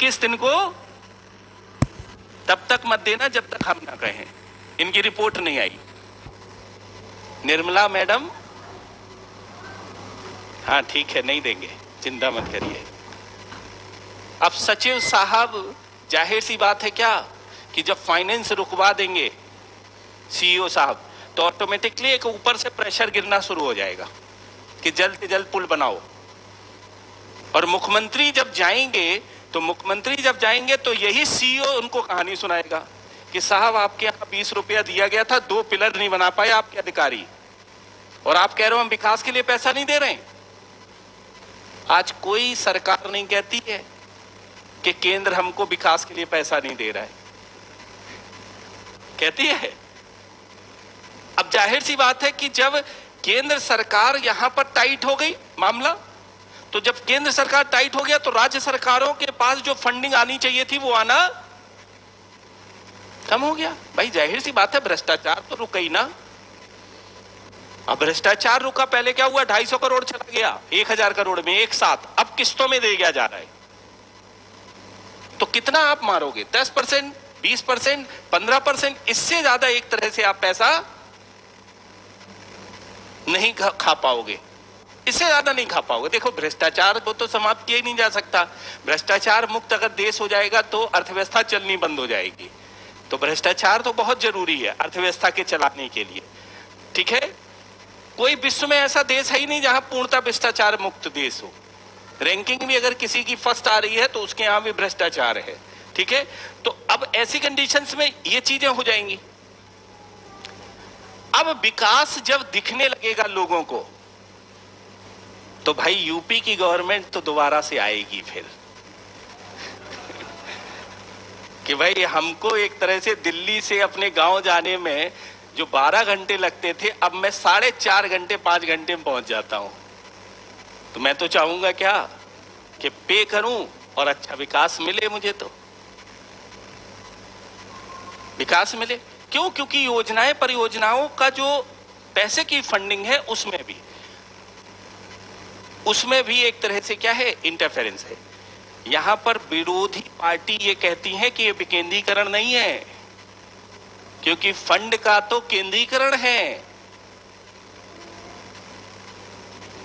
किस्त इनको तब तक मत देना जब तक हम ना कहें। इनकी रिपोर्ट नहीं आई। निर्मला मैडम, हाँ ठीक है, नहीं देंगे, चिंता मत करिए। अब सचिव साहब, जाहिर सी बात है क्या कि जब फाइनेंस रुकवा देंगे सीईओ साहब, तो ऑटोमेटिकली एक ऊपर से प्रेशर गिरना शुरू हो जाएगा कि जल्द से जल्द पुल बनाओ। और मुख्यमंत्री जब जाएंगे तो यही सीईओ उनको कहानी सुनाएगा कि साहब आपके यहाँ 20 रुपया दिया गया था, 2 पिलर नहीं बना पाए आपके अधिकारी, और आप कह रहे हो हम विकास के लिए पैसा नहीं दे रहे हैं। आज कोई सरकार नहीं कहती है कि केंद्र हमको विकास के लिए पैसा नहीं दे रहा है, कहती है। अब जाहिर सी बात है कि जब केंद्र सरकार यहां पर टाइट हो गई मामला, तो जब केंद्र सरकार टाइट हो गया तो राज्य सरकारों के पास जो फंडिंग आनी चाहिए थी वो आना कम हो गया। भाई जाहिर सी बात है, भ्रष्टाचार तो रुका ही ना। अब भ्रष्टाचार रुका, पहले क्या हुआ, 250 करोड़ चला गया 1000 करोड़ में एक साथ, अब किस्तों में दे गया जा रहा है। तो कितना आप मारोगे? 10%, 20%, 15%? इससे ज्यादा एक तरह से आप पैसा नहीं खा पाओगे, इससे ज्यादा नहीं खा पाओगे। देखो, भ्रष्टाचार को तो समाप्त किया ही नहीं जा सकता। भ्रष्टाचार मुक्त अगर देश हो जाएगा तो अर्थव्यवस्था चलनी बंद हो जाएगी। तो भ्रष्टाचार तो बहुत जरूरी है अर्थव्यवस्था के चलाने के लिए, ठीक है। कोई विश्व में ऐसा देश है ही नहीं जहां पूर्णतः भ्रष्टाचार मुक्त देश हो। रैंकिंग भी अगर किसी की फर्स्ट आ रही है तो उसके यहां भी भ्रष्टाचार है, ठीक है। तो अब ऐसी कंडीशंस में ये चीजें हो जाएंगी। अब विकास जब दिखने लगेगा लोगों को, तो भाई यूपी की गवर्नमेंट तो दोबारा से आएगी फिर कि भाई हमको एक तरह से दिल्ली से अपने गांव जाने में जो 12 घंटे लगते थे, अब मैं 4.5 घंटे 5 घंटे में पहुंच जाता हूं। तो मैं तो चाहूंगा क्या कि पे करूं और अच्छा विकास मिले मुझे, तो विकास मिले। क्यों? क्योंकि योजनाएं, परियोजनाओं का जो पैसे की फंडिंग है उसमें भी एक तरह से क्या है, इंटरफेरेंस है। यहां पर विरोधी पार्टी ये कहती है कि ये विकेंद्रीकरण नहीं है, क्योंकि फंड का तो केंद्रीकरण है,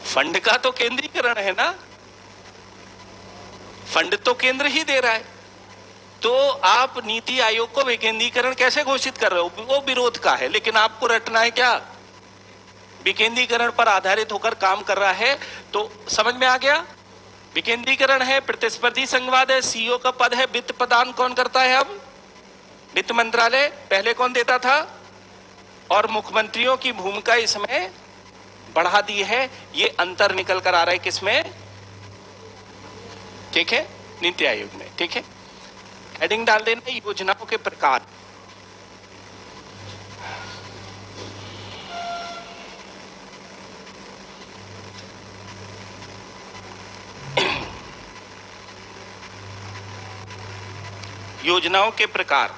फंड का तो केंद्रीकरण है ना, फंड तो केंद्र ही दे रहा है। तो आप नीति आयोग को विकेंद्रीकरण कैसे घोषित कर रहे हो? वो विरोध का है, लेकिन आपको रटना है क्या विकेंद्रीकरण पर आधारित होकर काम कर रहा है। तो समझ में आ गया, विकेंद्रीकरण है, प्रतिस्पर्धी संघवाद है, सीईओ का पद है, वित्त प्रदान कौन करता है? अब वित्त मंत्रालय, पहले कौन देता था? और मुख्यमंत्रियों की भूमिका इसमें बढ़ा दी है। ये अंतर निकल कर आ रहा है किसमें? ठीक है, नीति आयोग में, ठीक है। हेडिंग डाल देना, योजनाओं के प्रकार। योजनाओं के प्रकार।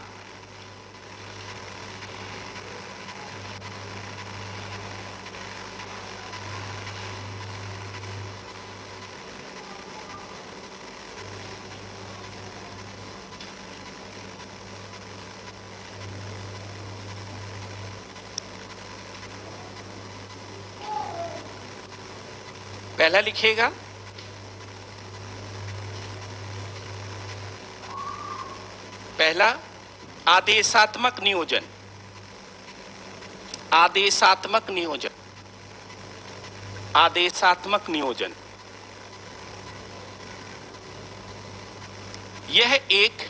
पहला लिखिएगा, पहला आदेशात्मक नियोजन। आदेशात्मक नियोजन, आदेशात्मक नियोजन, यह एक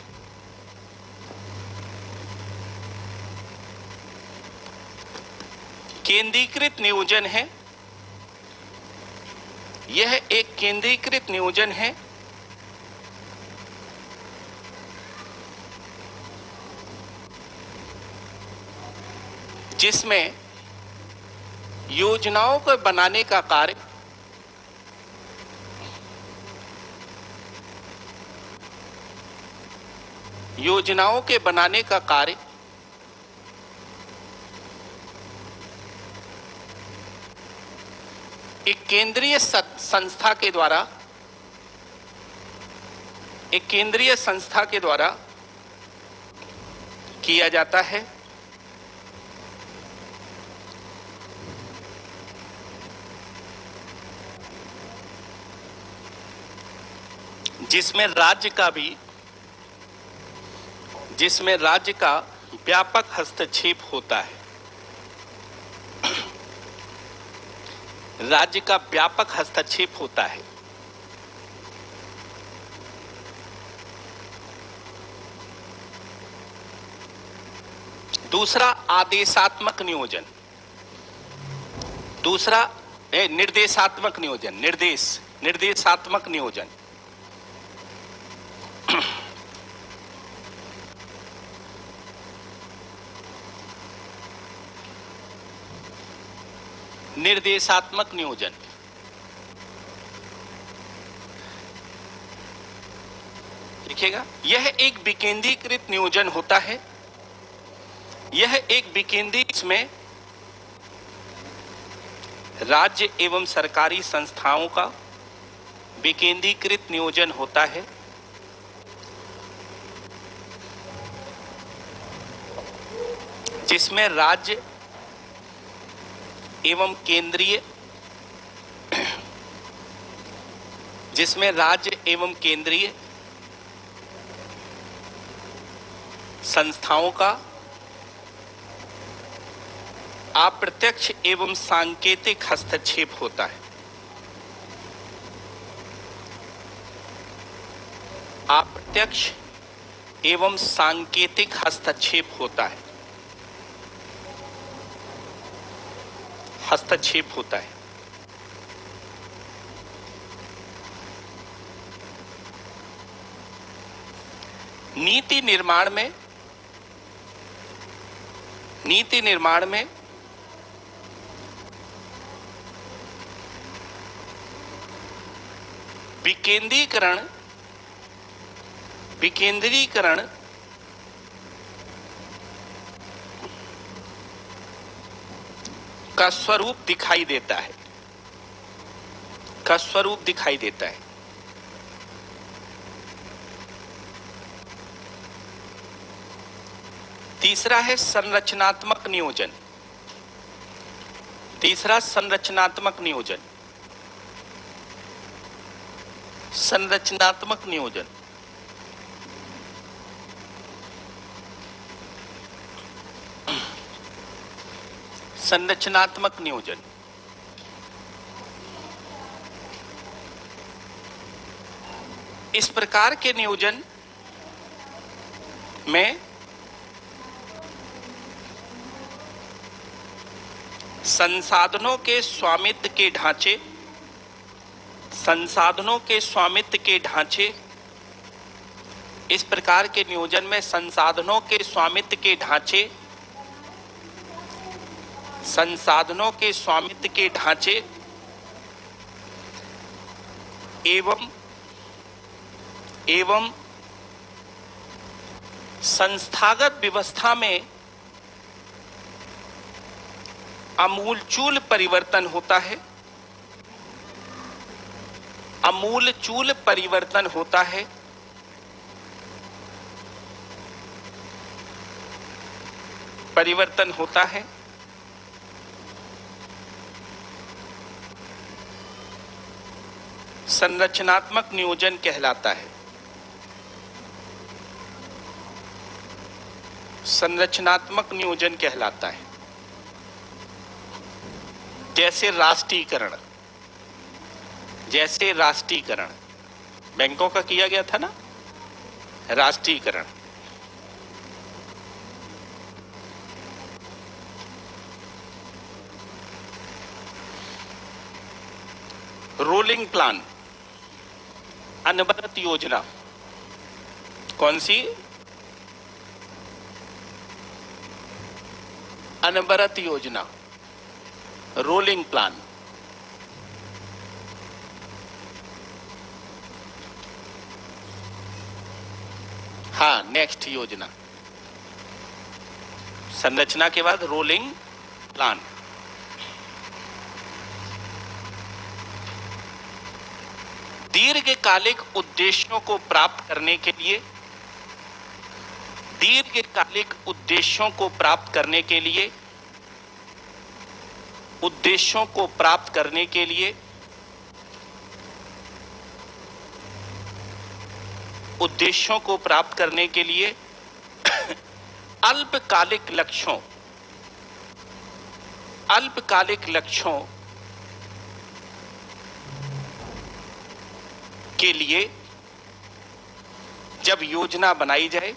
केंद्रीकृत नियोजन है। यह एक केंद्रीकृत नियोजन है जिसमें योजनाओं को बनाने का कार्य योजनाओं के बनाने का कार्य एक केंद्रीय संस्था के द्वारा एक केंद्रीय संस्था के द्वारा किया जाता है, जिसमें राज्य का व्यापक हस्तक्षेप होता है। राज्य का व्यापक हस्तक्षेप होता है। दूसरा आदेशात्मक नियोजन, दूसरा निर्देशात्मक नियोजन, निर्देशात्मक नियोजन। निर्देशात्मक नियोजन लिखिएगा। यह एक विकेंद्रीकृत नियोजन होता है। यह एक विकेंद्रीकृत में राज्य एवं सरकारी संस्थाओं का विकेंद्रीकृत नियोजन होता है, जिसमें राज्य एवं केंद्रीय संस्थाओं का अप्रत्यक्ष एवं सांकेतिक हस्तक्षेप होता है। अप्रत्यक्ष एवं सांकेतिक हस्तक्षेप होता है। हस्तक्षेप होता है। नीति निर्माण में विकेंद्रीकरण का स्वरूप दिखाई देता है। तीसरा है संरचनात्मक नियोजन। संरचनात्मक नियोजन संरचनात्मक नियोजन इस प्रकार के नियोजन में संसाधनों के स्वामित्व के ढांचे इस प्रकार के नियोजन में संसाधनों के स्वामित्व के ढांचे एवं संस्थागत व्यवस्था में आमूलचूल परिवर्तन होता है। संरचनात्मक नियोजन कहलाता है। जैसे राष्ट्रीयकरण बैंकों का किया गया था ना, राष्ट्रीयकरण। रोलिंग प्लान, अनवरत योजना। कौन सी? अनवरत योजना, रोलिंग प्लान। हाँ, नेक्स्ट योजना। संरचना के बाद रोलिंग प्लान। दीर्घकालिक उद्देश्यों को प्राप्त करने के लिए, दीर्घकालिक उद्देश्यों को प्राप्त करने के लिए, उद्देश्यों को प्राप्त करने के लिए, उद्देश्यों को प्राप्त करने के लिए अल्पकालिक लक्ष्यों, अल्पकालिक लक्ष्यों के लिए जब योजना बनाई जाए,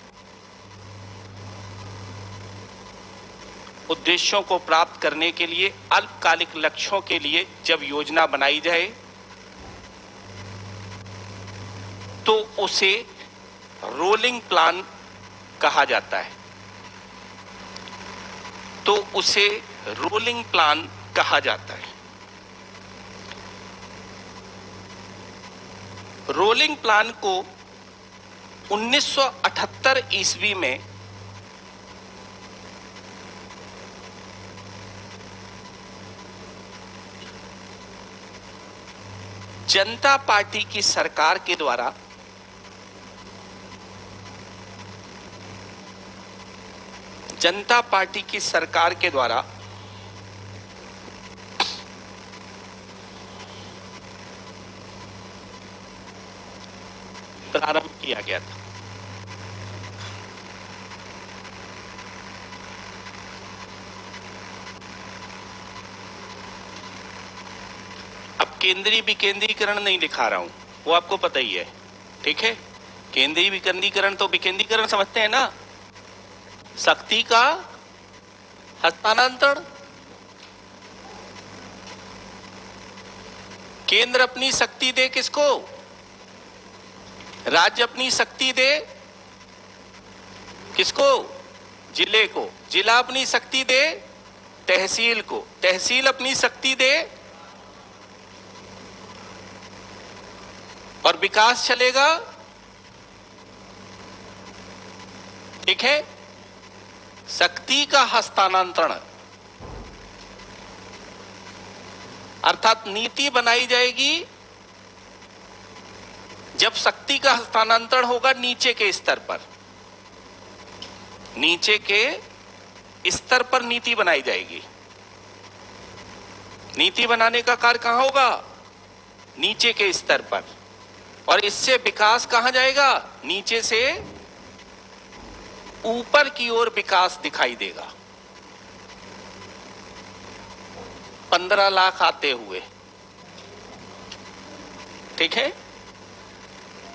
उद्देश्यों को प्राप्त करने के लिए अल्पकालिक लक्ष्यों के लिए जब योजना बनाई जाए तो उसे रोलिंग प्लान कहा जाता है, तो उसे रोलिंग प्लान कहा जाता है। रोलिंग प्लान को 1978 ईस्वी में जनता पार्टी की सरकार के द्वारा जनता पार्टी की सरकार के द्वारा प्रारंभ किया गया था। अब केंद्रीय विकेंद्रीकरण नहीं दिखा रहा हूं, वो आपको पता ही है, ठीक है। केंद्रीय विकेंद्रीकरण तो विकेंद्रीकरण समझते हैं ना, शक्ति का हस्तांतरण। केंद्र अपनी शक्ति दे किसको? राज्य अपनी शक्ति दे किसको? जिले को। जिला अपनी शक्ति दे तहसील को। तहसील अपनी शक्ति दे और विकास चलेगा, ठीक है। शक्ति का हस्तांतरण अर्थात नीति बनाई जाएगी जब शक्ति का हस्तांतरण होगा नीचे के स्तर पर। नीचे के स्तर पर नीति बनाई जाएगी। नीति बनाने का कार्य कहां होगा? नीचे के स्तर पर। और इससे विकास कहां जाएगा? नीचे से ऊपर की ओर विकास दिखाई देगा। 15 लाख आते हुए, ठीक है।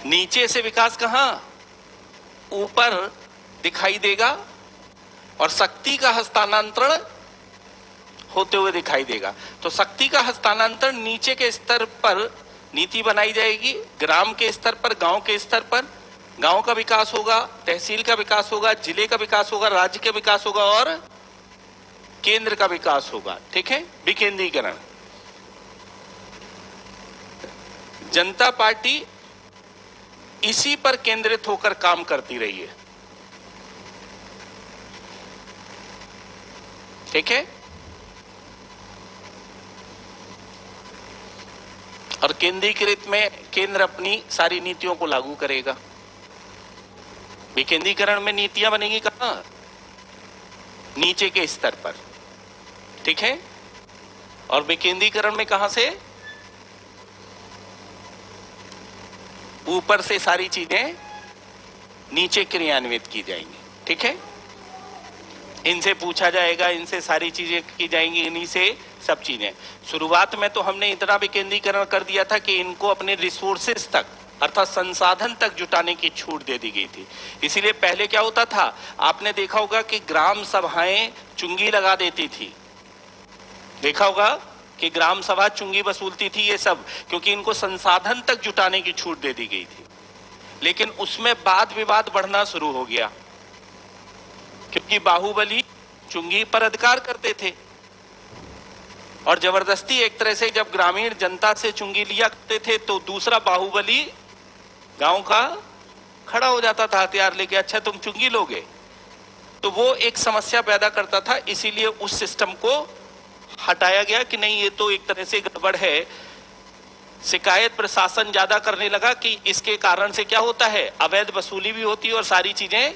नीचे से विकास कहां? ऊपर दिखाई देगा और शक्ति का हस्तांतरण होते हुए दिखाई देगा। तो शक्ति का हस्तांतरण नीचे के स्तर पर नीति बनाई जाएगी, ग्राम के स्तर पर, गांव के स्तर पर। गांव का विकास होगा, तहसील का विकास होगा, जिले का विकास होगा, राज्य का विकास होगा और केंद्र का विकास होगा, ठीक है। विकेंद्रीकरण। जनता पार्टी इसी पर केंद्रित होकर काम करती रही है, ठीक है। और केंद्रीकृत में केंद्र अपनी सारी नीतियों को लागू करेगा। विकेंद्रीकरण में नीतियां बनेगी कहां? नीचे के स्तर पर, ठीक है। और विकेंद्रीकरण में कहां से? ऊपर से सारी चीजें नीचे क्रियान्वित की जाएंगी, ठीक है। इनसे पूछा जाएगा, इनसे सारी चीजें की जाएंगी, इन्हीं से सब चीजें। शुरुआत में तो हमने इतना विकेंद्रीकरण कर दिया था कि इनको अपने रिसोर्सेस तक अर्थात संसाधन तक जुटाने की छूट दे दी गई थी। इसीलिए पहले क्या होता था, आपने देखा होगा कि ग्राम सभाएं चुंगी लगा देती थी। देखा होगा कि ग्राम सभा चुंगी वसूलती थी, ये सब क्योंकि इनको संसाधन तक जुटाने की छूट दे दी गई थी। लेकिन उसमें वाद विवाद बढ़ना शुरू हो गया क्योंकि बाहुबली चुंगी पर अधिकार करते थे और जबरदस्ती एक तरह से जब ग्रामीण जनता से चुंगी लिया करते थे तो दूसरा बाहुबली गांव का खड़ा हो जाता था हथियार लेके, अच्छा तुम चुंगी लोगे। तो वो एक समस्या पैदा करता था, इसीलिए उस सिस्टम को हटाया गया कि नहीं ये तो एक तरह से गड़बड़ है, शिकायत प्रशासन ज्यादा करने लगा कि इसके कारण से क्या होता है, अवैध वसूली भी होती है और सारी चीजें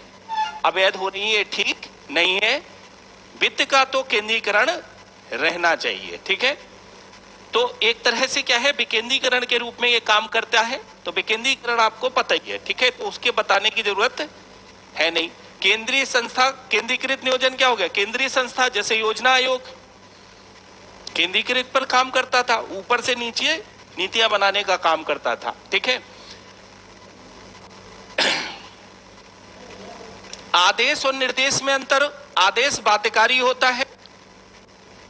अवैध हो रही है। ठीक नहीं है, वित्त का तो केंद्रीकरण रहना चाहिए। ठीक है, तो एक तरह से क्या है, विकेंद्रीकरण के रूप में ये काम करता है। तो विकेंद्रीकरण आपको पता ही है, ठीक है, तो उसके बताने की जरूरत है नहीं। केंद्रीय संस्था, केंद्रीकृत नियोजन क्या हो गया, केंद्रीय संस्था जैसे योजना आयोग केंद्रीकृत पर काम करता था, ऊपर से नीचे नीतियां बनाने का काम करता था। ठीक है, आदेश और निर्देश में अंतर, आदेश बाध्यकारी होता है,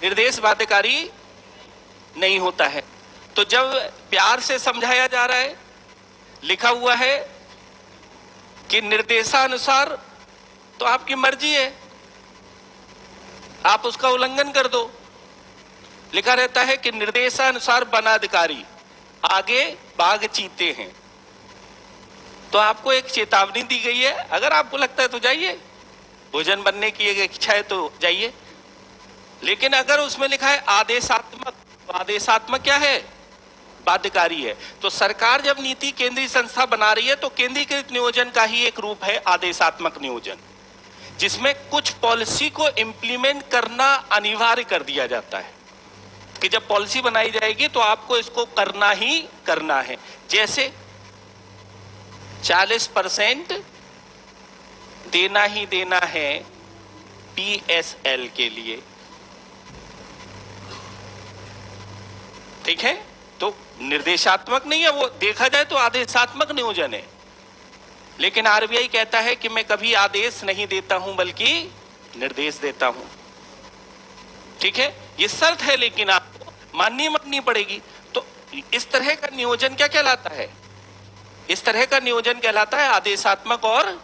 निर्देश बाध्यकारी नहीं होता है। तो जब प्यार से समझाया जा रहा है, लिखा हुआ है कि निर्देशानुसार, तो आपकी मर्जी है, आप उसका उल्लंघन कर दो। लिखा रहता है कि निर्देशानुसार वनाधिकारी आगे बाघ चीते हैं, तो आपको एक चेतावनी दी गई है, अगर आपको लगता है तो जाइए, भोजन बनने की एक इच्छा है तो जाइए। लेकिन अगर उसमें लिखा है आदेशात्मक, तो आदेशात्मक क्या है, बाध्यकारी है। तो सरकार जब नीति केंद्रीय संस्था बना रही है तो केंद्रीकृत नियोजन का ही एक रूप है आदेशात्मक नियोजन, जिसमें कुछ पॉलिसी को इंप्लीमेंट करना अनिवार्य कर दिया जाता है कि जब पॉलिसी बनाई जाएगी तो आपको इसको करना ही करना है। जैसे 40% देना ही देना है PSL के लिए, ठीक है, तो निर्देशात्मक नहीं है वो, देखा जाए तो आदेशात्मक नियोजन है। लेकिन RBI कहता है कि मैं कभी आदेश नहीं देता हूं बल्कि निर्देश देता हूं। ठीक है, ये शर्त है, लेकिन आपको माननी पड़ेगी। तो इस तरह का नियोजन क्या कहलाता है, इस तरह का नियोजन कहलाता है आदेशात्मक और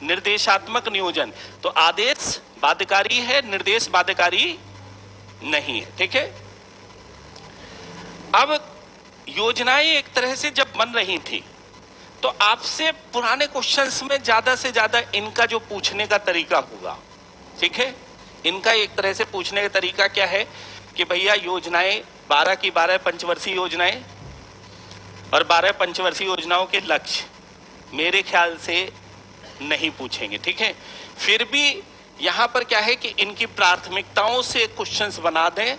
निर्देशात्मक नियोजन। तो आदेश बाध्यकारी है, निर्देश बाध्यकारी नहीं है। ठीक है, अब योजनाएं एक तरह से जब बन रही थी तो आपसे पुराने क्वेश्चंस में ज्यादा से ज्यादा इनका जो पूछने का तरीका होगा, ठीक है, इनका एक तरह से पूछने का तरीका क्या है कि भैया योजनाएं 12 की 12 पंचवर्षीय योजनाएं और 12 पंचवर्षीय योजनाओं के लक्ष्य मेरे ख्याल से नहीं पूछेंगे। ठीक है, फिर भी यहां पर क्या है कि इनकी प्राथमिकताओं से क्वेश्चंस बना दें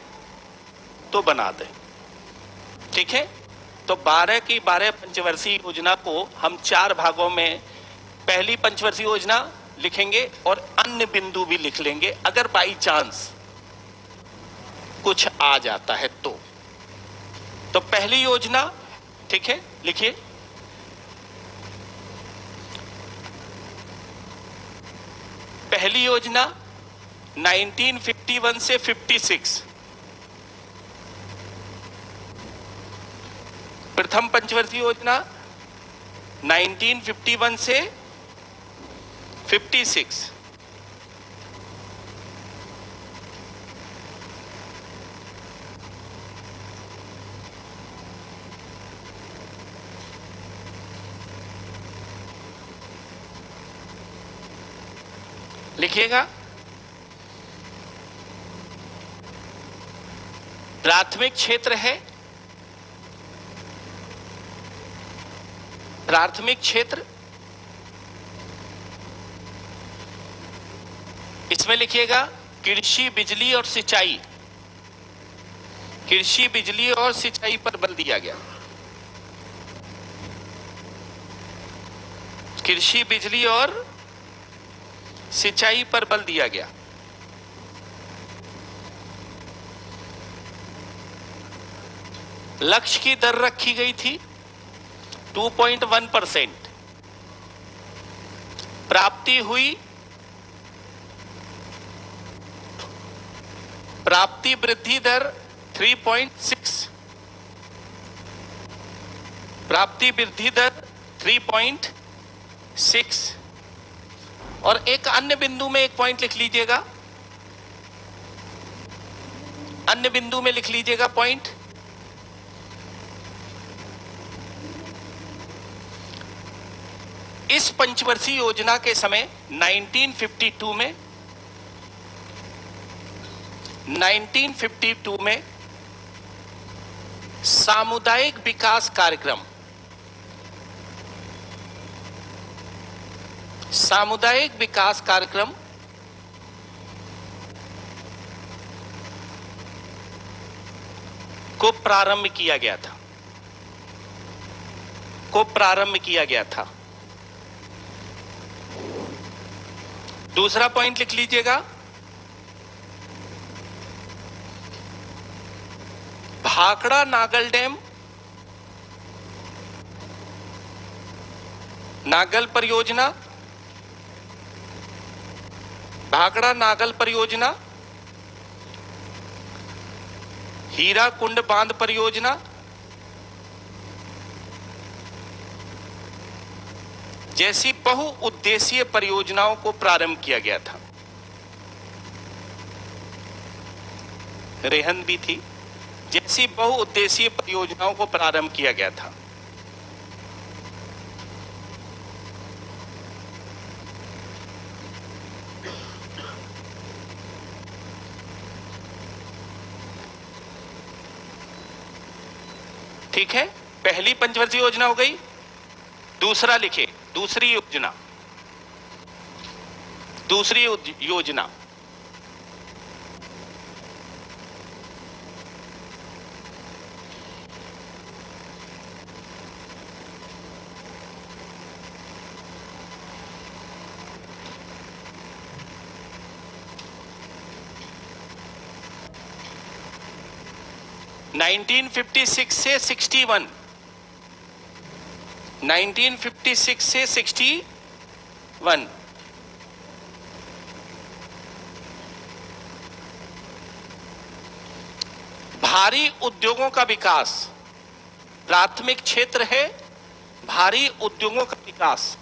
तो बना दें। ठीक है, तो 12 की 12 पंचवर्षीय योजना को हम 4 भागों में, पहली पंचवर्षीय योजना लिखेंगे और अन्य बिंदु भी लिख लेंगे अगर बाई चांस कुछ आ जाता है तो पहली योजना, ठीक है, लिखिए, पहली योजना 1951 से 56, प्रथम पंचवर्षीय योजना 1951 से 56, लिखिएगा। प्राथमिक क्षेत्र है, प्राथमिक क्षेत्र, इसमें लिखिएगा कृषि, बिजली और सिंचाई, कृषि, बिजली और सिंचाई पर बल दिया गया, कृषि, बिजली और सिंचाई पर बल दिया गया। लक्ष्य की दर रखी गई थी 2.1%, प्राप्ति हुई, प्राप्ति वृद्धि दर 3.6, प्राप्ति वृद्धि दर 3.6। और एक अन्य बिंदु में एक पॉइंट लिख लीजिएगा, अन्य बिंदु में लिख लीजिएगा पॉइंट, इस पंचवर्षीय योजना के समय 1952 में सामुदायिक विकास कार्यक्रम, सामुदायिक विकास कार्यक्रम को प्रारंभ किया गया था, दूसरा पॉइंट लिख लीजिएगा, भाखड़ा नागल डैम, नागल परियोजना, भाखड़ा नागल परियोजना, हीराकुंड बांध परियोजना, जैसी बहुउद्देशीय परियोजनाओं को प्रारंभ किया गया था। रेहन भी थी, जैसी बहुउद्देशीय परियोजनाओं को प्रारंभ किया गया था। ठीक है, पहली पंचवर्षीय योजना हो गई। दूसरा लिखे, दूसरी योजना, दूसरी योजना (1956 से 61) 1956 से 61 भारी उद्योगों का विकास, प्राथमिक क्षेत्र है भारी उद्योगों का विकास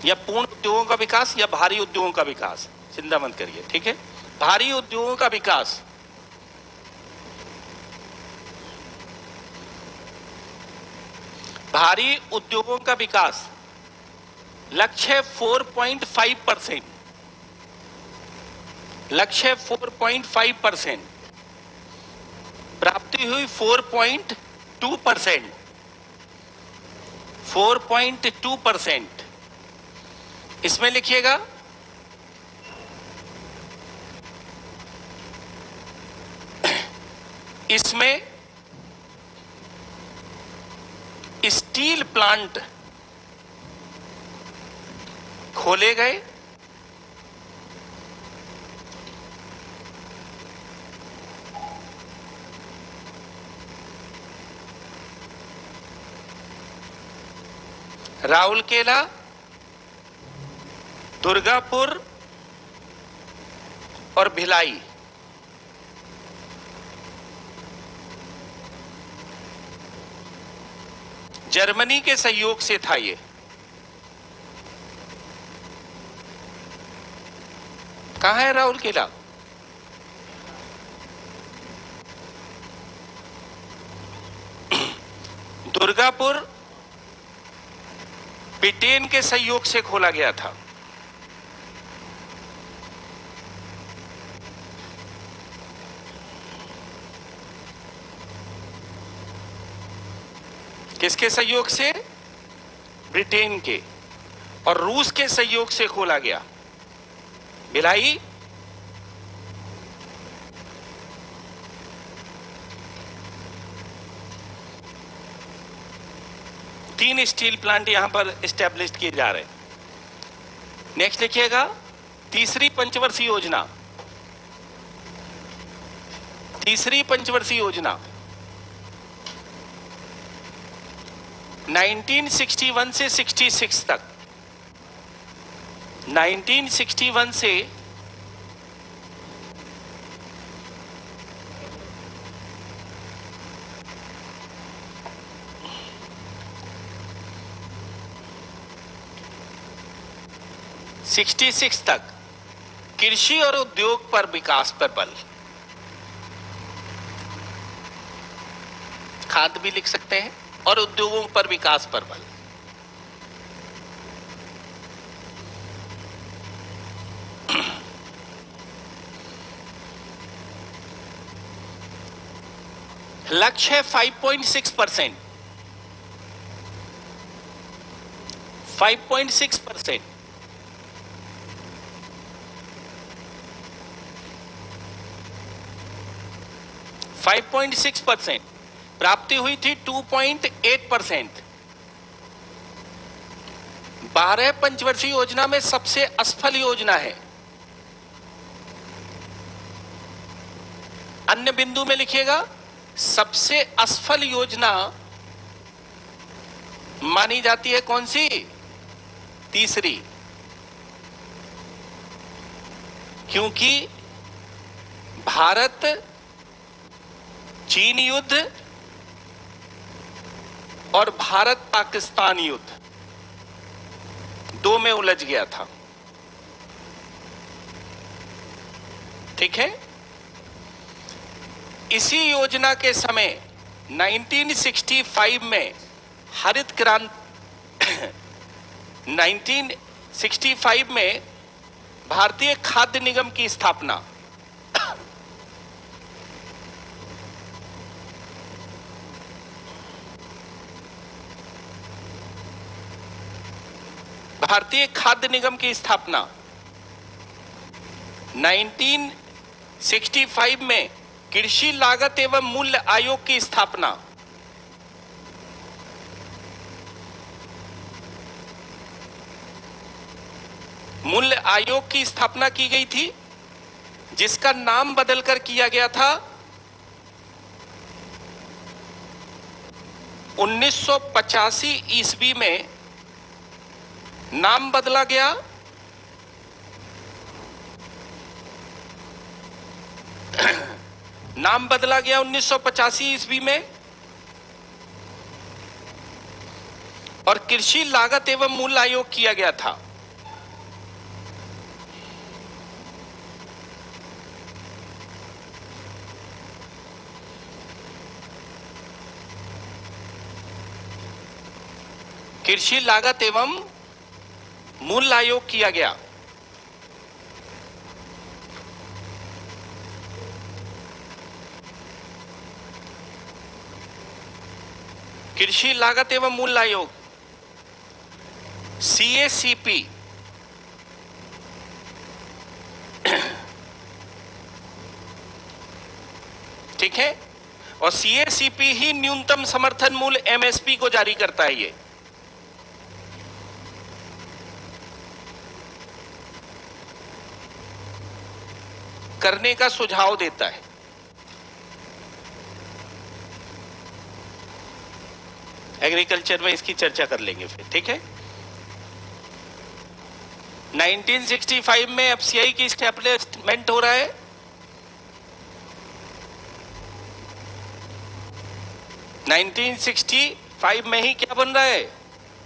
या पूर्ण उद्योगों का विकास या भारी उद्योगों का विकास, चिंता मत करिए, ठीक है। भारी उद्योगों का विकास, भारी उद्योगों का विकास लक्ष्य 4.5%, लक्ष्य 4.5%, प्राप्ति हुई 4.2%, 4.2%। इसमें लिखिएगा इसमें स्टील प्लांट खोले गए, राउरकेला, दुर्गापुर और भिलाई, जर्मनी के सहयोग से था। ये कहां है राउरकेला? दुर्गापुर ब्रिटेन के सहयोग से खोला गया था। किसके सहयोग से? ब्रिटेन के और रूस के सहयोग से खोला गया। भिलाई, तीन स्टील प्लांट यहां पर एस्टैब्लिश किए जा रहे हैं। नेक्स्ट लिखिएगा तीसरी पंचवर्षीय योजना, तीसरी पंचवर्षीय योजना 1961 से 66 तक, 1961 से 66 तक कृषि और उद्योग पर विकास पर बल, खाद भी लिख सकते हैं, और उद्योगों पर विकास पर बल। लक्ष्य है 5.6%। 5.6%। 5.6%। प्राप्ति हुई थी 2.8%। 12 पंचवर्षीय योजना में सबसे असफल योजना है। अन्य बिंदु में लिखिएगा, सबसे असफल योजना मानी जाती है कौन सी? तीसरी। क्योंकि भारत चीन युद्ध और भारत पाकिस्तान युद्ध दो में उलझ गया था। ठीक है। इसी योजना के समय 1965 में हरित क्रांति 1965 में भारतीय खाद्य निगम की स्थापना। भारतीय खाद्य निगम की स्थापना 1965 में कृषि लागत एवं मूल्य आयोग की स्थापना। मूल्य आयोग की स्थापना की गई थी, जिसका नाम बदलकर किया गया था 1985 ईस्वी में। नाम बदला गया नाम बदला गया 1985 ईस्वी में और कृषि लागत एवं मूल्य आयोग किया गया था। कृषि लागत एवं मूल्य आयोग किया गया। कृषि लागत एवं मूल्य आयोग CACP ठीक है। और CACP ही न्यूनतम समर्थन मूल्य MSP को जारी करता है। ये करने का सुझाव देता है। एग्रीकल्चर में इसकी चर्चा कर लेंगे फिर। ठीक है। 1965 में FCI की एस्टैब्लिशमेंट हो रहा है। नाइनटीन 1965 में ही क्या बन रहा है?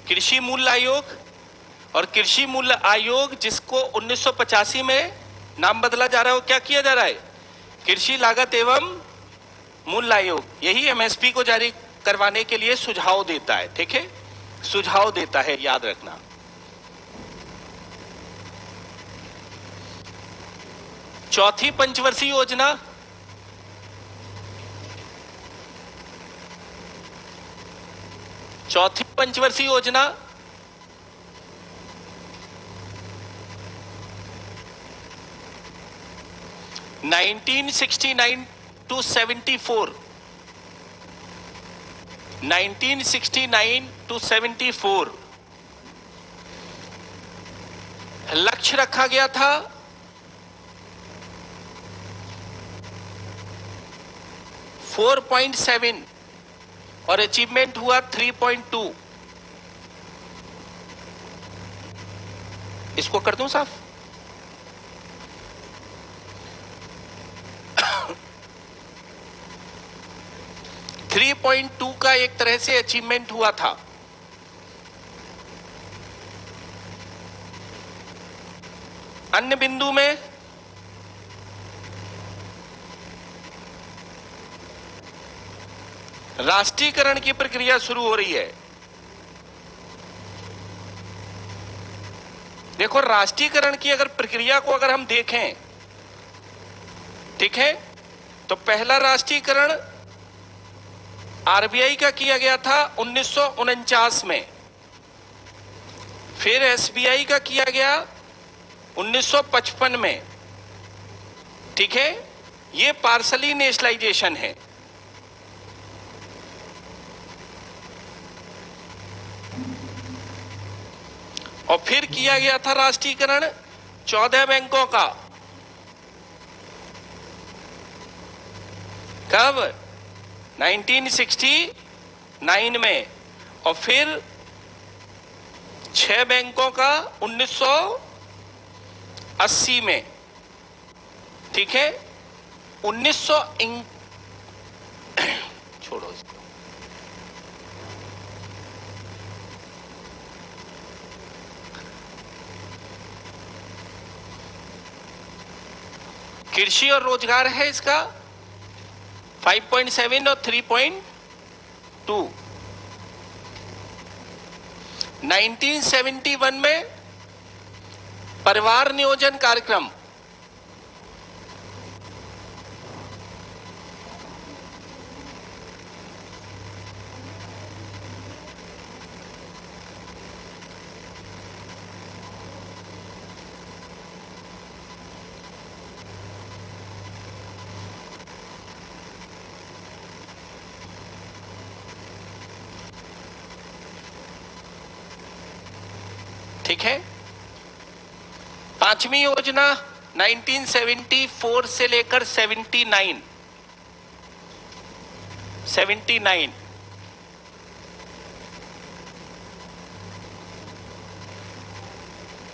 कृषि मूल्य आयोग। और कृषि मूल्य आयोग जिसको 1985 में नाम बदला जा रहा है, वो क्या किया जा रहा है? कृषि लागत एवं मूल्य आयोग। यही MSP को जारी करवाने के लिए सुझाव देता है। ठीक है, सुझाव देता है, याद रखना। चौथी पंचवर्षीय योजना चौथी पंचवर्षीय योजना 1969 to 74 1969 to 74 लक्ष्य रखा गया था 4.7 और अचीवमेंट हुआ 3.2। इसको कर दूं साफ। थ्री 3.2 का एक तरह से अचीवमेंट हुआ था। अन्य बिंदु में राष्ट्रीयकरण की प्रक्रिया शुरू हो रही है। देखो, राष्ट्रीयकरण की अगर प्रक्रिया को अगर हम देखें, ठीक है, तो पहला राष्ट्रीयकरण आरबीआई का किया गया था 1949 में, फिर एसबीआई का किया गया 1955 में। ठीक है, ये पार्सली नेशनलाइजेशन है। और फिर किया गया था राष्ट्रीयकरण 14 बैंकों का। कब? 1969 में। और फिर 6 बैंकों का 1980 में। ठीक है, 1900 छोड़ो इसको। कृषि और रोजगार है इसका 5.7 और 3.2। 1971 में परिवार नियोजन कार्यक्रम, ठीक है। पांचवी योजना 1974 से लेकर 79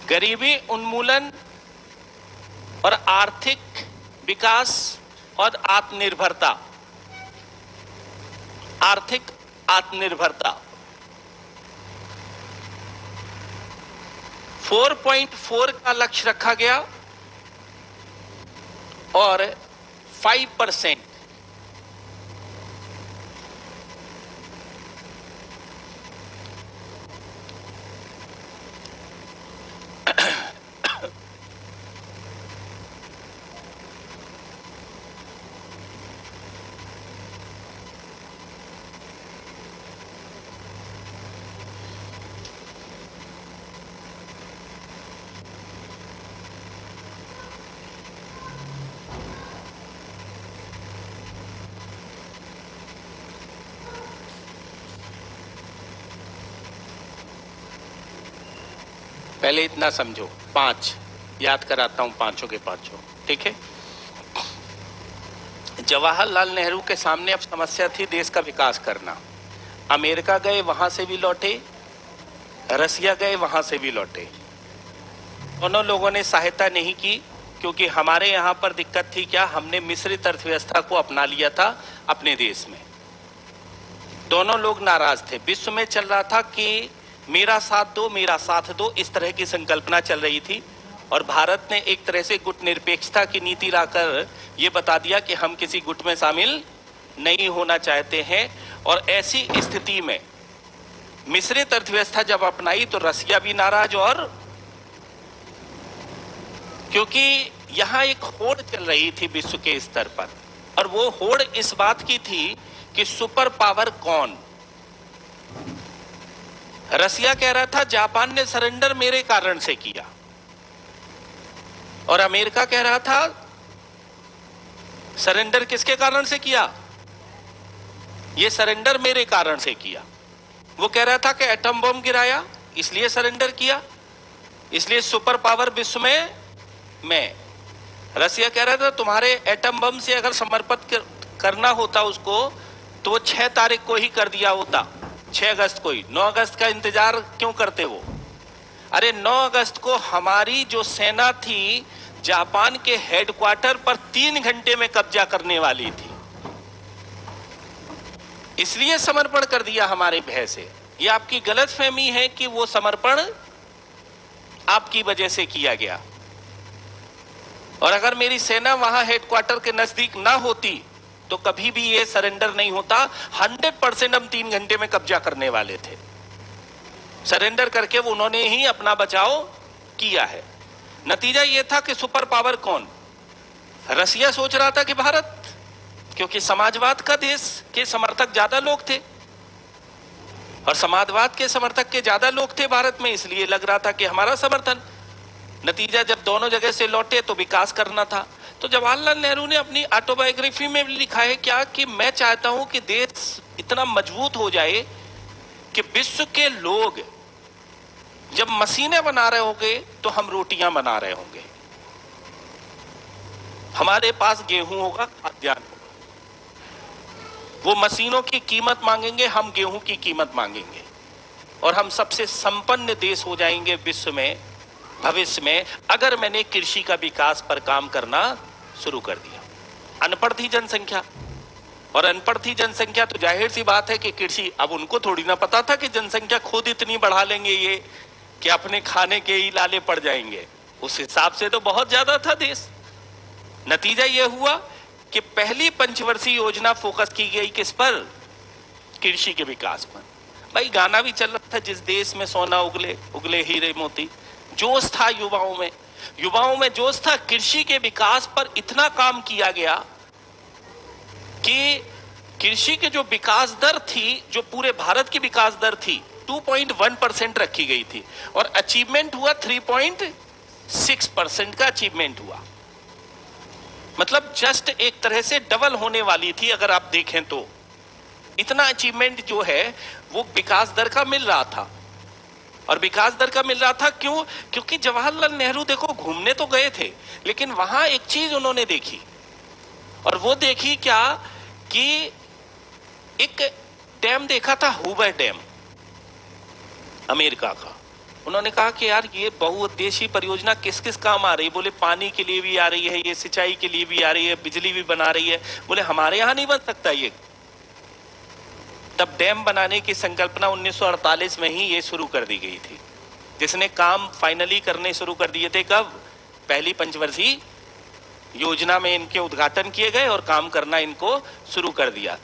गरीबी उन्मूलन और आर्थिक विकास और आत्मनिर्भरता। आर्थिक आत्मनिर्भरता 4.4 का लक्ष्य रखा गया और 5%। पहले इतना समझो, 5 याद कराता हूं, पांचों के पांचों। ठीक है, जवाहरलाल नेहरू के सामने अब समस्या थी देश का विकास करना। अमेरिका गए, वहां से भी लौटे, रसिया गए, वहां से भी लौटे। दोनों लोगों ने सहायता नहीं की, क्योंकि हमारे यहां पर दिक्कत थी क्या, हमने मिश्रित अर्थव्यवस्था को अपना लिया था अपने देश में। दोनों लोग नाराज थे। विश्व में चल रहा था कि मेरा साथ दो, मेरा साथ दो, इस तरह की संकल्पना चल रही थी। और भारत ने एक तरह से गुट निरपेक्षता की नीति लाकर यह बता दिया कि हम किसी गुट में शामिल नहीं होना चाहते हैं। और ऐसी स्थिति में मिश्रित अर्थव्यवस्था जब अपनाई तो रसिया भी नाराज, और क्योंकि यहां एक होड़ चल रही थी विश्व के स्तर पर, और वो होड़ इस बात की थी कि सुपर पावर कौन। रसिया कह रहा था जापान ने सरेंडर मेरे कारण से किया, और अमेरिका कह रहा था सरेंडर किसके कारण से किया, ये सरेंडर मेरे कारण से किया। वो कह रहा था कि एटम बम गिराया इसलिए सरेंडर किया, इसलिए सुपर पावर विश्व में मैं। रसिया कह रहा था तुम्हारे एटम बम से अगर समर्पित करना होता उसको तो वो 6 तारीख को ही कर दिया होता, 6 अगस्त को ही। 9 अगस्त का इंतजार क्यों करते वो? अरे 9 अगस्त को हमारी जो सेना थी जापान के हेडक्वार्टर पर 3 घंटे में कब्जा करने वाली थी, इसलिए समर्पण कर दिया हमारे भय से। ये आपकी गलतफहमी है कि वो समर्पण आपकी वजह से किया गया। और अगर मेरी सेना वहां हेडक्वार्टर के नजदीक ना होती तो कभी भी ये सरेंडर नहीं होता। 100% हम 3 घंटे में कब्जा करने वाले थे। सरेंडर करके वो उन्होंने ही अपना बचाव किया है। नतीजा ये था कि सुपर पावर कौन? रसिया सोच रहा था कि भारत, क्योंकि समाजवाद का देश के समर्थक ज्यादा लोग थे और समाजवाद के समर्थक के ज्यादा लोग थे भारत में, इसलिए लग रहा था कि हमारा समर्थन। नतीजा जब दोनों जगह से लौटे तो विकास करना था। तो जवाहरलाल नेहरू ने अपनी ऑटोबायोग्राफी में लिखा है क्या कि मैं चाहता हूं कि देश इतना मजबूत हो जाए कि विश्व के लोग जब मशीनें बना रहे होंगे तो हम रोटियां बना रहे होंगे, हमारे पास गेहूं होगा, खाद्यान्न होगा। वो मशीनों की कीमत मांगेंगे, हम गेहूं की कीमत मांगेंगे और हम सबसे संपन्न देश हो जाएंगे विश्व में भविष्य में, अगर मैंने कृषि का विकास पर काम करना शुरू कर दिया। अनपढ़ थी जनसंख्या और अनपढ़ थी जनसंख्या तो जाहिर सी बात है कि कृषि, अब उनको थोड़ी ना पता था कि जनसंख्या खुद इतनी बढ़ा लेंगे ये कि अपने खाने के ही लाले पड़ जाएंगे। उस हिसाब से तो बहुत ज्यादा था देश। नतीजा यह हुआ कि पहली पंचवर्षीय योजना फोकस की गई किस पर? कृषि के विकास पर। भाई गाना भी चल रहा था, जिस देश में सोना उगले उगले हीरे मोती। जोश था युवाओं में जोश था। कृषि के विकास पर इतना काम किया गया कि कृषि की जो विकास दर थी, जो पूरे भारत की विकास दर थी 2.1% रखी गई थी और अचीवमेंट हुआ 3.6% का अचीवमेंट हुआ। मतलब जस्ट एक तरह से डबल होने वाली थी अगर आप देखें तो। इतना अचीवमेंट जो है वो विकास दर का मिल रहा था। और विकास दर का मिल रहा था क्यों? क्योंकि जवाहरलाल नेहरू देखो घूमने तो गए थे, लेकिन वहां एक चीज उन्होंने देखी, और वो देखी क्या कि एक डैम देखा था, हूबर डैम अमेरिका का। उन्होंने कहा कि यार ये बहुउद्देशीय परियोजना किस किस काम आ रही है? बोले पानी के लिए भी आ रही है, ये सिंचाई के लिए भी आ रही है, बिजली भी बना रही है। बोले हमारे यहां नहीं बन सकता ये। तब डैम बनाने की संकल्पना 1948 में ही ये शुरू कर दी गई थी, जिसने काम फाइनली करने शुरू कर दिए थे कब? पहली पंचवर्षीय योजना में इनके उद्घाटन किए गए और काम करना इनको शुरू कर दिया।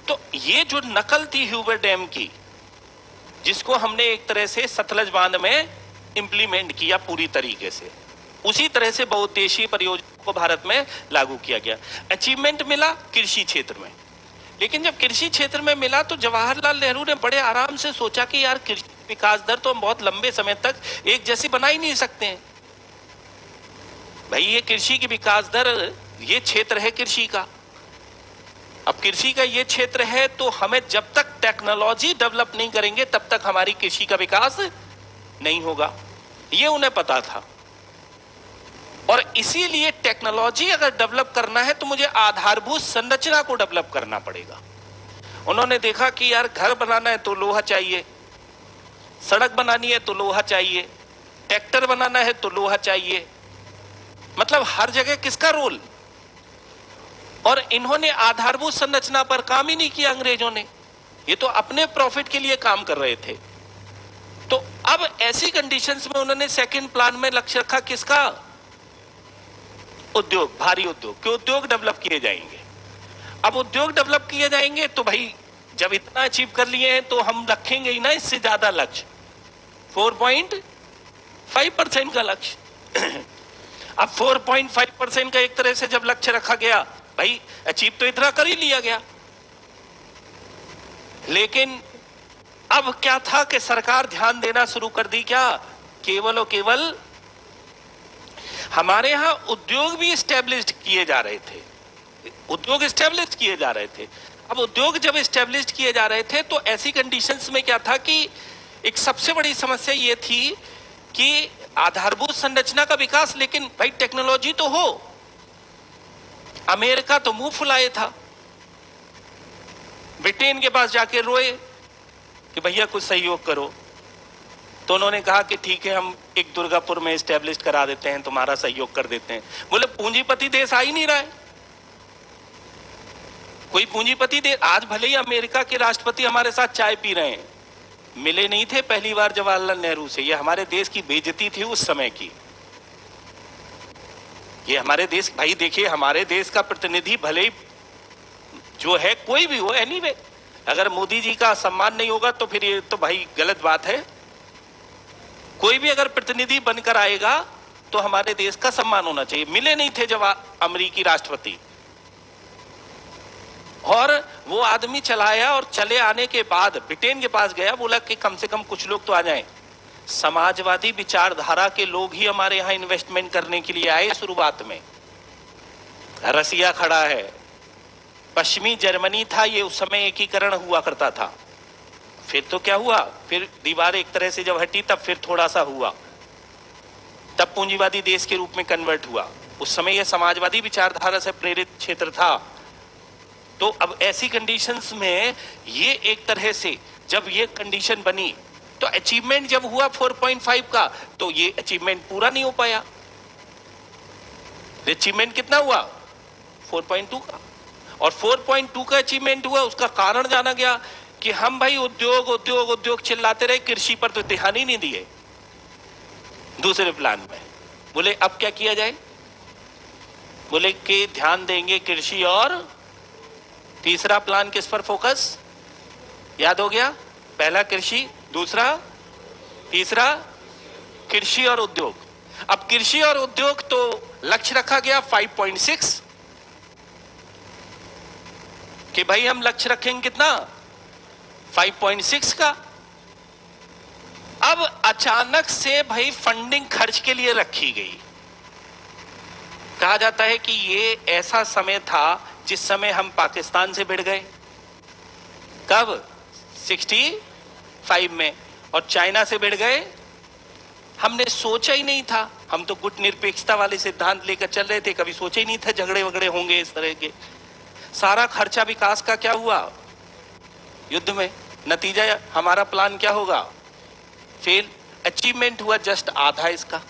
तो ये जो नकल थी हूबर डैम की, जिसको हमने एक तरह से सतलज बांध में इंप्लीमेंट किया पूरी तरीके से, उसी तरह से बहुउद्देशीय परियोजना को भारत में लागू किया गया। अचीवमेंट मिला कृषि क्षेत्र में, लेकिन जब कृषि क्षेत्र में मिला तो जवाहरलाल नेहरू ने बड़े आराम से सोचा कि यार कृषि विकास दर तो हम बहुत लंबे समय तक एक जैसी बना ही नहीं सकते हैं। भाई ये कृषि की विकास दर, ये क्षेत्र है कृषि का। अब कृषि का ये क्षेत्र है तो हमें जब तक टेक्नोलॉजी डेवलप नहीं करेंगे तब तक हमारी कृषि का विकास नहीं होगा, ये उन्हें पता था। और इसीलिए टेक्नोलॉजी अगर डेवलप करना है तो मुझे आधारभूत संरचना को डेवलप करना पड़ेगा। उन्होंने देखा कि यार घर बनाना है तो लोहा चाहिए, सड़क बनानी है तो लोहा चाहिए, ट्रैक्टर बनाना है तो लोहा चाहिए, मतलब हर जगह किसका रोल? और इन्होंने आधारभूत संरचना पर काम ही नहीं किया अंग्रेजों ने, ये तो अपने प्रॉफिट के लिए काम कर रहे थे। तो अब ऐसी कंडीशंस में उन्होंने सेकंड प्लान में लक्ष्य रखा किसका? उद्योग, भारी उद्योग के उद्योग डेवलप किए जाएंगे। अब उद्योग डेवलप किए जाएंगे तो भाई जब इतना अचीव कर लिए हैं तो हम रखेंगे ही ना इससे ज्यादा लक्ष्य, 4.5% का लक्ष्य। अब 4.5% का एक तरह से जब लक्ष्य रखा गया, भाई अचीव तो इतना कर ही लिया गया, लेकिन अब क्या था कि सरकार ध्यान देना शुरू कर दी क्या? केवल और केवल हमारे यहां उद्योग भी स्टैब्लिश्ड किए जा रहे थे, उद्योग स्टैब्लिश किए जा रहे थे। अब उद्योग जब स्टैब्लिश किए जा रहे थे तो ऐसी कंडीशंस में क्या था कि एक सबसे बड़ी समस्या ये थी कि आधारभूत संरचना का विकास, लेकिन भाई टेक्नोलॉजी तो हो। अमेरिका तो मुंह फुलाए था, ब्रिटेन के पास जाके रोए कि भैया कुछ सहयोग करो, तो उन्होंने कहा कि ठीक है हम एक दुर्गापुर में स्टैब्लिश करा देते हैं, तुम्हारा सहयोग कर देते हैं। बोले पूंजीपति देश आ ही नहीं रहा है, कोई पूंजीपति देश। आज भले ही अमेरिका के राष्ट्रपति हमारे साथ चाय पी रहे हैं, मिले नहीं थे पहली बार जवाहरलाल नेहरू से, ये हमारे देश की बेइज्जती थी उस समय की। ये हमारे देश, भाई देखिए हमारे देश का प्रतिनिधि भले ही जो है कोई भी हो, एनीवे, अगर मोदी जी का सम्मान नहीं होगा तो फिर ये तो भाई गलत बात है। कोई भी अगर प्रतिनिधि बनकर आएगा तो हमारे देश का सम्मान होना चाहिए। मिले नहीं थे जब अमेरिकी राष्ट्रपति, और वो आदमी चलाया और चले आने के बाद ब्रिटेन के पास गया, बोला कि कम से कम कुछ लोग तो आ जाएं। समाजवादी विचारधारा के लोग ही हमारे यहां इन्वेस्टमेंट करने के लिए आए शुरुआत में। रसिया खड़ा है, पश्चिमी जर्मनी था, ये उस समय एकीकरण हुआ करता था। फिर तो क्या हुआ, फिर दीवार एक तरह से जब हटी तब फिर थोड़ा सा हुआ, तब पूंजीवादी देश के रूप में कन्वर्ट हुआ। उस समय यह समाजवादी विचारधारा से प्रेरित क्षेत्र था। तो अब ऐसी कंडीशंस में ये एक तरह से जब ये कंडीशन बनी तो अचीवमेंट जब हुआ 4.5 का, तो ये अचीवमेंट पूरा नहीं हो पाया। अचीवमेंट कितना हुआ 4.2 का, और 4.2 का अचीवमेंट हुआ। उसका कारण जाना गया कि हम भाई उद्योग उद्योग उद्योग चिल्लाते रहे, कृषि पर तो ध्यान ही नहीं दिए। दूसरे प्लान में बोले अब क्या किया जाए, बोले कि ध्यान देंगे कृषि, और तीसरा प्लान किस पर फोकस, याद हो गया, पहला कृषि, दूसरा, तीसरा कृषि और उद्योग। अब कृषि और उद्योग तो लक्ष्य रखा गया 5.6 कि भाई हम लक्ष्य रखेंगे कितना 5.6 का। अब अचानक से भाई फंडिंग खर्च के लिए रखी गई। कहा जाता है कि ये ऐसा समय था जिस समय हम पाकिस्तान से भिड़ गए। कब 65 में, और चाइना से भिड़ गए। हमने सोचा ही नहीं था, हम तो गुट निरपेक्षता वाले सिद्धांत लेकर चल रहे थे, कभी सोचा ही नहीं था झगड़े वगड़े होंगे इस तरह के। सारा खर्चा विकास का क्या हुआ युद्ध में, नतीजा हमारा प्लान क्या होगा, फेल। अचीवमेंट हुआ जस्ट आधा इसका।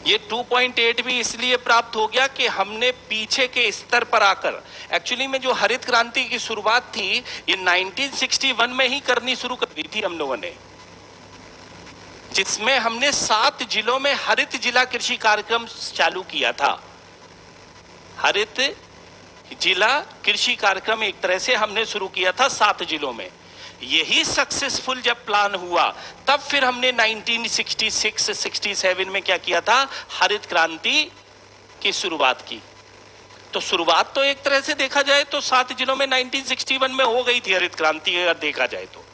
ये 2.8 भी इसलिए प्राप्त हो गया कि हमने पीछे के स्तर पर आकर, एक्चुअली में जो हरित क्रांति की शुरुआत थी ये 1961 में ही करनी शुरू कर दी थी हम लोगों ने, जिसमें हमने 7 जिलों में हरित जिला कृषि कार्यक्रम चालू किया था। हरित जिला कृषि कार्यक्रम एक तरह से हमने शुरू किया था 7 जिलों में। यही सक्सेसफुल जब प्लान हुआ तब फिर हमने 1966-67 में क्या किया था, हरित क्रांति की शुरुआत की। तो शुरुआत तो एक तरह से देखा जाए तो 7 जिलों में 1961 में हो गई थी हरित क्रांति, अगर देखा जाए तो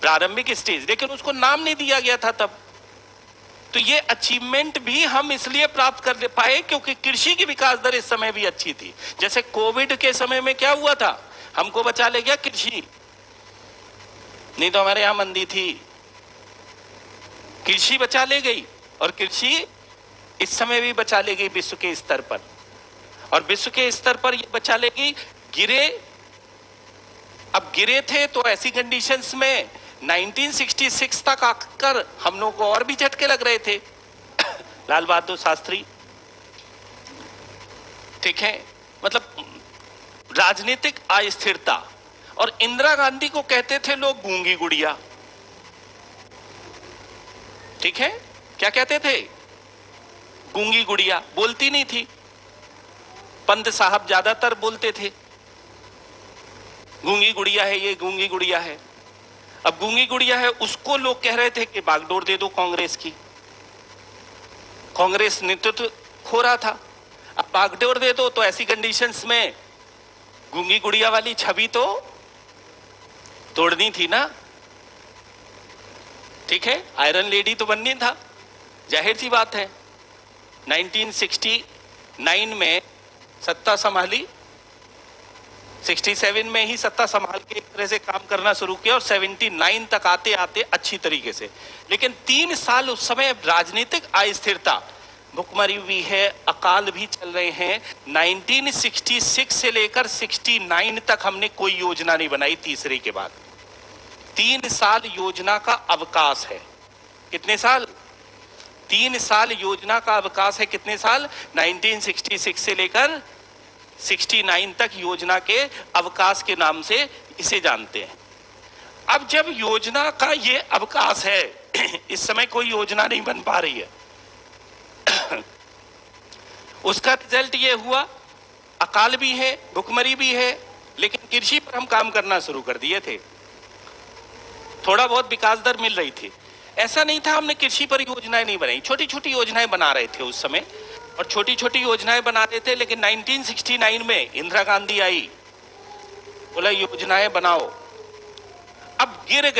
प्रारंभिक स्टेज, लेकिन उसको नाम नहीं दिया गया था तब। तो ये अचीवमेंट भी हम इसलिए प्राप्त कर पाए क्योंकि कृषि की विकास दर इस समय भी अच्छी थी। जैसे कोविड के समय में क्या हुआ था, हमको बचा ले गया कृषि, नहीं तो हमारे यहां मंदी थी, कृषि बचा ले गई। और कृषि इस समय भी बचा ले गई विश्व के स्तर पर, और विश्व के स्तर पर ये बचा ले गई। गिरे, अब गिरे थे तो ऐसी कंडीशंस में 1966 तक आकर हम लोगों को और भी झटके लग रहे थे। लाल बहादुर शास्त्री, ठीक है, मतलब राजनीतिक अस्थिरता। और इंदिरा गांधी को कहते थे लोग गूंगी गुड़िया, ठीक है, क्या कहते थे, गूंगी गुड़िया, बोलती नहीं थी। पंत साहब ज्यादातर बोलते थे गूंगी गुड़िया है ये, गूंगी गुड़िया है। अब गूंगी गुड़िया है उसको लोग कह रहे थे कि बागडोर दे दो कांग्रेस की, कांग्रेस नेतृत्व खो रहा था, अब बागडोर दे दो। तो ऐसी कंडीशंस में गूंगी गुड़िया वाली छवि तो तोड़नी थी ना, ठीक है, आयरन लेडी तो बननी था, जाहिर सी बात है। 1969 में सत्ता संभाली, 67 में ही सत्ता संभाल के एक तरह से काम करना शुरू किया, और 79 तक आते आते अच्छी तरीके से। लेकिन 3 साल उस समय राजनीतिक अस्थिरता, भुखमरी भी है, अकाल भी चल रहे हैं। 1966 से लेकर 69 तक हमने कोई योजना नहीं बनाई तीसरे के बाद। 3 साल योजना का अवकाश है। कितने साल, 3 साल योजना का अवकाश है। कितने साल, 1966 से लेकर 69 तक योजना के अवकाश के नाम से इसे जानते हैं। अब जब योजना का ये अवकाश है, इस समय कोई योजना नहीं बन पा रही है, उसका रिजल्ट ये हुआ, अकाल भी है, भुखमरी भी है, लेकिन कृषि पर हम काम करना शुरू कर दिए थे, थोड़ा बहुत विकास दर मिल रही थी। ऐसा नहीं था हमने कृषि पर योजनाएं नहीं बनाई, छोटी छोटी योजनाएं बना रहे थे उस समय। और छोटी छोटी योजनाएं बनाते थे, लेकिन 1969 में इंदिरा गांधी आई, बोला योजनाएं बनाओ। अब गिर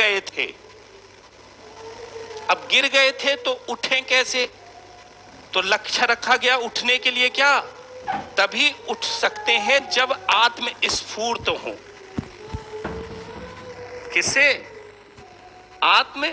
गए थे तो उठे कैसे? तो लक्ष्य रखा गया उठने के लिए, क्या तभी उठ सकते हैं जब आत्मस्फूर्त हो। किससे? आत्म